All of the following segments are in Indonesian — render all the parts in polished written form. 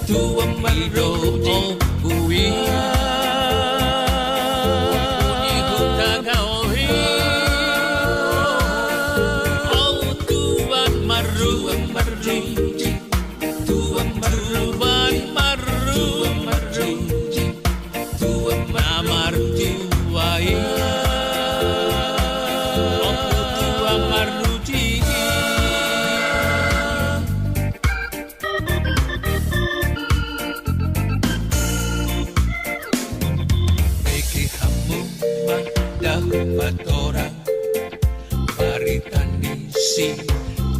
tua maroji bui Puni hutagaohi Oh tuan maroji Tuan maroji Tuan maroji wai Oh tuan maroji Batora Maritanisi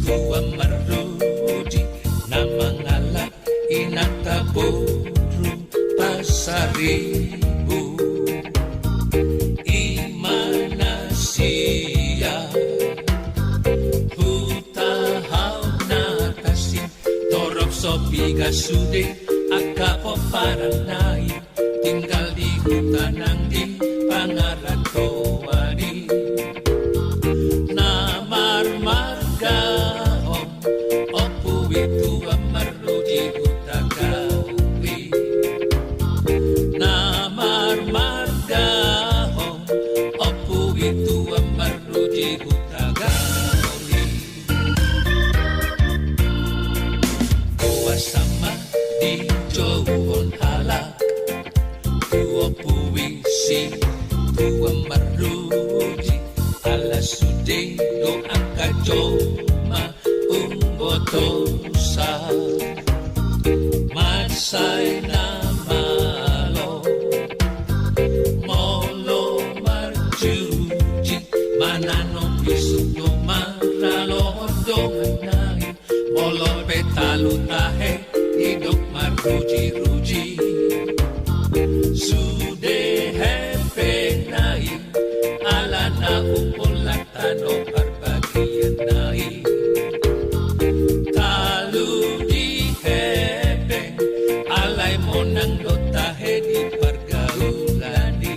Tua Maroji Namangala Inataburu Pasaribu Imanasia Hutahau Natasi Torok Sopiga Sude Akapo Paranai Tinggal di hutanang di Pangaratoani Namar margahom Opu itu amaruji utagawi Namar margahom Opu itu amaruji utagawi Gua sama di Johon halak Gua puisi Tua maruji ala sude do akajoma umbotosa Masai namalo molo marjuji manano pisuto maralo domanai molo petalu tahe hidup maruji ruji sude nai ala na upulatan o parbagian nai talu di hebeng alay mo nang dotahe di pargaulani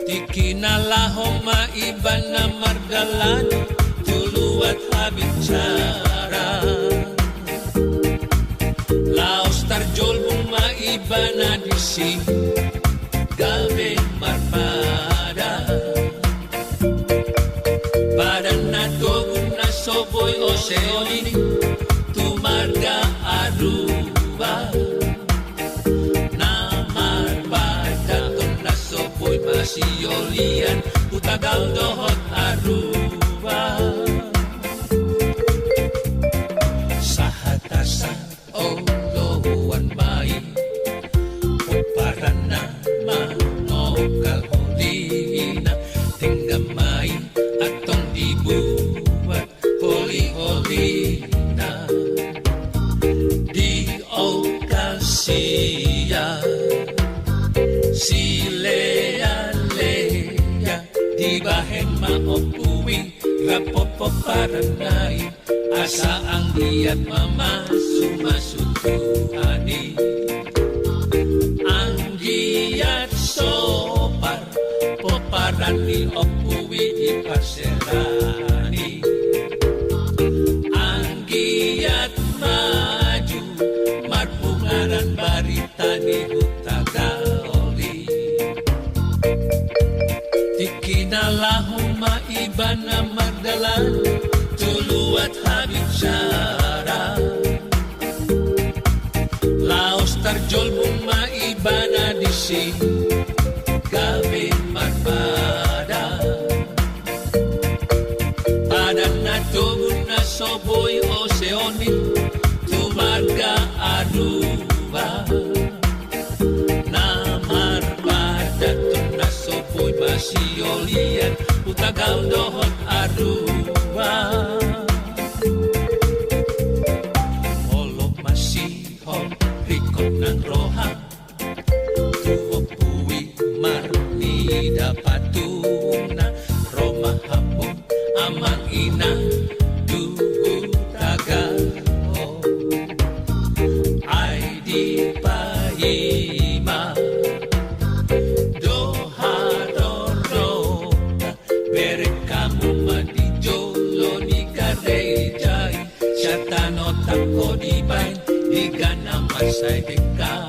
di kinalahong maiba na margalani tuluat habicara laos tarjol mong maiba na disi Gabe marpada Badan na togun na soboy oseoni Tumarga aruba Na marpada Ton na soboy masiolian Utagaw dohot aruba Sa hatasan o lohuan mai Uparan na manokal holina tinggamay atong dibuat holi-holina di okasya si Lea di bahen maopuwi rapopo paranay asa ang diat mama sumasutuani Giat sopar poparan ni opuwi di paserani ang giat maju marpungaran barita ni hutagaoli di kinalahong maiba na magdalan tuluat habicara laos tarjol mong maiba na disi gabi marpada padan na tugon na soboy oseoni tumarga aruba na marpada ton na soboy masiolian utagaw dohot aruba olok masihon rikot ng roha tuopuwi marnida patuna roma hapon amang ina taga ay di paima doharorota bere kamu madijolo ni karejai syatano tako di bain Di ka na masay di ka